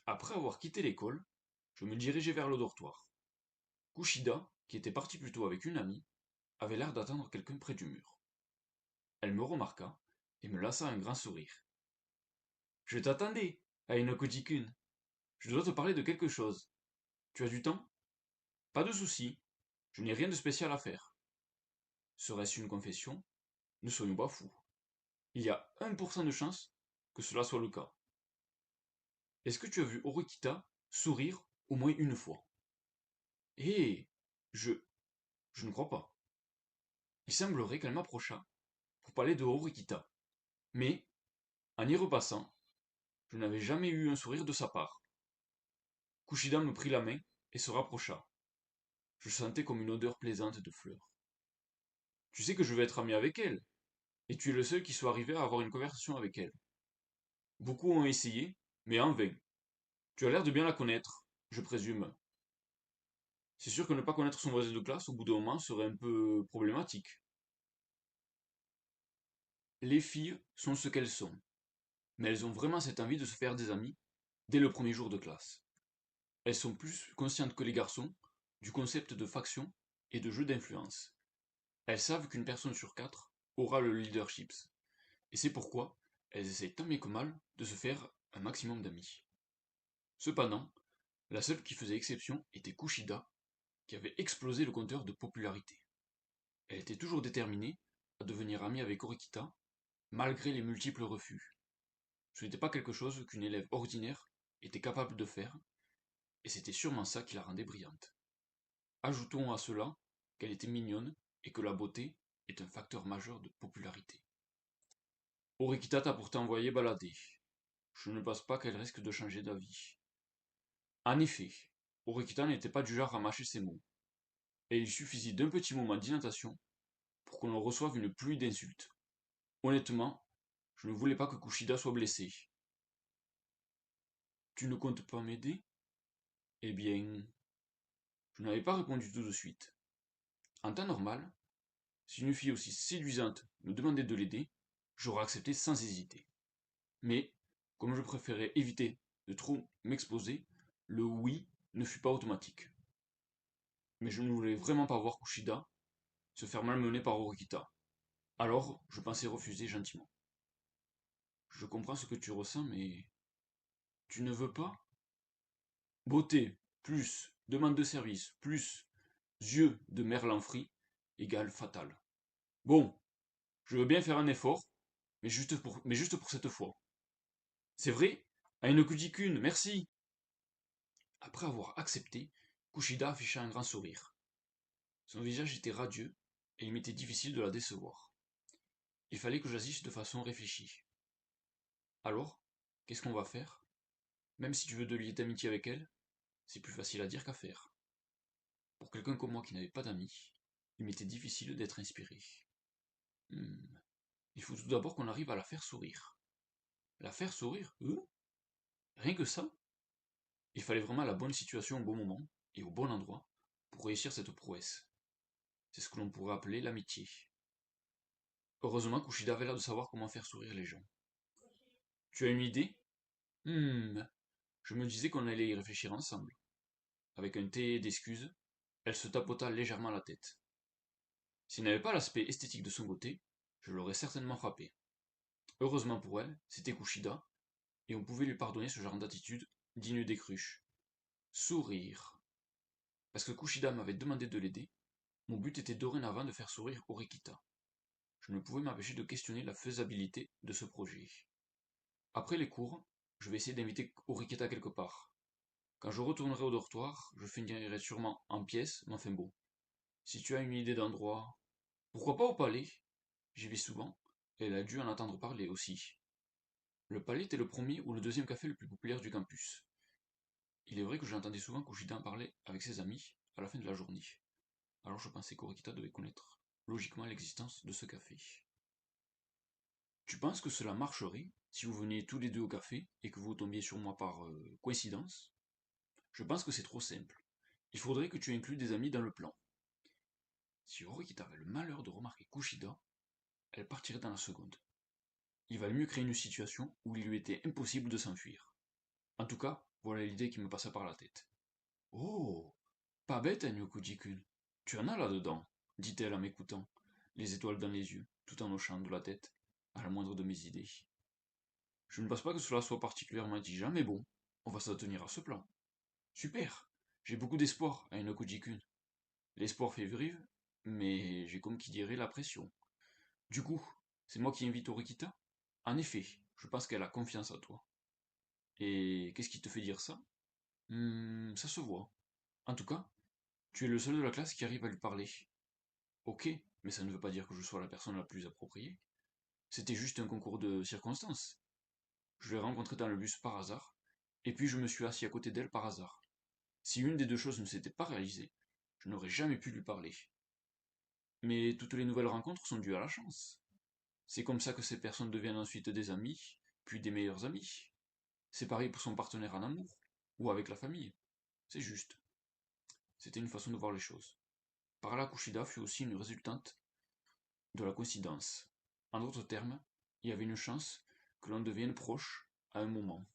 Après avoir quitté l'école, je me dirigeai vers le dortoir. Kushida, qui était partie plus tôt avec une amie, avait l'air d'attendre quelqu'un près du mur. Elle me remarqua et me laissa un grand sourire. Je t'attendais, Ainokoji-kun. Je dois te parler de quelque chose. Tu as du temps? Pas de souci. Je n'ai rien de spécial à faire. Serait-ce une confession? Ne soyons pas fous. Il y a 1% de chance que cela soit le cas. Est-ce que tu as vu Horikita sourire au moins une fois? Eh, je, je ne crois pas. Il semblerait qu'elle m'approchât pour parler de Horikita. Mais, en y repassant, je n'avais jamais eu un sourire de sa part. Kushida me prit la main et se rapprocha. Je sentais comme une odeur plaisante de fleurs. Tu sais que je vais être ami avec elle, et tu es le seul qui soit arrivé à avoir une conversation avec elle. Beaucoup ont essayé, mais en vain. Tu as l'air de bien la connaître, je présume. C'est sûr que ne pas connaître son voisin de classe au bout d'un moment serait un peu problématique. Les filles sont ce qu'elles sont, mais elles ont vraiment cette envie de se faire des amis dès le premier jour de classe. Elles sont plus conscientes que les garçons du concept de faction et de jeu d'influence. Elles savent qu'une personne sur quatre aura le leadership, et c'est pourquoi elles essayent tant bien que mal de se faire un maximum d'amis. Cependant, la seule qui faisait exception était Kushida, qui avait explosé le compteur de popularité. Elle était toujours déterminée à devenir amie avec Horikita, malgré les multiples refus. Ce n'était pas quelque chose qu'une élève ordinaire était capable de faire, et c'était sûrement ça qui la rendait brillante. Ajoutons à cela qu'elle était mignonne et que la beauté est un facteur majeur de popularité. Horikita t'a pourtant envoyé balader. Je ne pense pas qu'elle risque de changer d'avis. En effet, Horikita n'était pas du genre à mâcher ses mots, et il suffisait d'un petit moment d'inattention pour qu'on reçoive une pluie d'insultes. Honnêtement, je ne voulais pas que Kushida soit blessé. Tu ne comptes pas m'aider? Eh bien, je n'avais pas répondu tout de suite. En temps normal, si une fille aussi séduisante me demandait de l'aider, j'aurais accepté sans hésiter. Mais, comme je préférais éviter de trop m'exposer, le oui ne fut pas automatique. Mais je ne voulais vraiment pas voir Kushida se faire malmener par Horikita. Alors, je pensais refuser gentiment. Je comprends ce que tu ressens, mais tu ne veux pas? Beauté, plus demande de service, plus yeux de merlan frit, égale fatal. Bon, je veux bien faire un effort, mais juste pour cette fois. C'est vrai? À une qu'une, merci. Après avoir accepté, Kushida afficha un grand sourire. Son visage était radieux, et il m'était difficile de la décevoir. Il fallait que j'agisse de façon réfléchie. Alors, qu'est-ce qu'on va faire? Même si tu veux te lier d'amitié avec elle, c'est plus facile à dire qu'à faire. Pour quelqu'un comme moi qui n'avait pas d'amis, il m'était difficile d'être inspiré. Hmm. Il faut tout d'abord qu'on arrive à la faire sourire. La faire sourire? Rien que ça? Il fallait vraiment la bonne situation au bon moment et au bon endroit pour réussir cette prouesse. C'est ce que l'on pourrait appeler l'amitié. Heureusement Kushida avait l'air de savoir comment faire sourire les gens. Tu as une idée? Je me disais qu'on allait y réfléchir ensemble. Avec un thé d'excuses, elle se tapota légèrement la tête. S'il n'avait pas l'aspect esthétique de son côté, je l'aurais certainement frappé. Heureusement pour elle, c'était Kushida, et on pouvait lui pardonner ce genre d'attitude digne des cruches. Sourire. Parce que Kushida m'avait demandé de l'aider, mon but était dorénavant de faire sourire Horikita. Je ne pouvais m'empêcher de questionner la faisabilité de ce projet. Après les cours, je vais essayer d'inviter Horikita quelque part. Quand je retournerai au dortoir, je finirai sûrement en pièces, mais enfin bon. Si tu as une idée d'endroit, pourquoi pas au palais? J'y vais souvent, et elle a dû en entendre parler aussi. Le palais était le premier ou le deuxième café le plus populaire du campus. Il est vrai que j'entendais souvent Kushida en parler avec ses amis à la fin de la journée. Alors je pensais qu'Orikita devait connaître logiquement l'existence de ce café. Tu penses que cela marcherait si vous veniez tous les deux au café et que vous tombiez sur moi par coïncidence? Je pense que c'est trop simple. Il faudrait que tu inclues des amis dans le plan. Si Horikita avait le malheur de remarquer Kushida, elle partirait dans la seconde. Il valait mieux créer une situation où il lui était impossible de s'enfuir. En tout cas, voilà l'idée qui me passa par la tête. Oh, pas bête, Anyoku-kun. Tu en as là-dedans, dit-elle en m'écoutant, les étoiles dans les yeux, tout en hochant de la tête, à la moindre de mes idées. Je ne pense pas que cela soit particulièrement intelligent, mais bon, on va s'en tenir à ce plan. Super, j'ai beaucoup d'espoir, Anyoku-kun. L'espoir fait vivre, mais j'ai comme qui dirait la pression. Du coup, c'est moi qui invite Orikita? En effet, je pense qu'elle a confiance en toi. Et qu'est-ce qui te fait dire ça? Ça se voit. En tout cas, tu es le seul de la classe qui arrive à lui parler. Ok, mais ça ne veut pas dire que je sois la personne la plus appropriée. C'était juste un concours de circonstances. Je l'ai rencontrée dans le bus par hasard, et puis je me suis assis à côté d'elle par hasard. Si une des deux choses ne s'était pas réalisée, je n'aurais jamais pu lui parler. Mais toutes les nouvelles rencontres sont dues à la chance. C'est comme ça que ces personnes deviennent ensuite des amis, puis des meilleurs amis. C'est pareil pour son partenaire en amour, ou avec la famille. C'est juste. C'était une façon de voir les choses. Par là, Kushida fut aussi une résultante de la coïncidence. En d'autres termes, il y avait une chance que l'on devienne proche à un moment.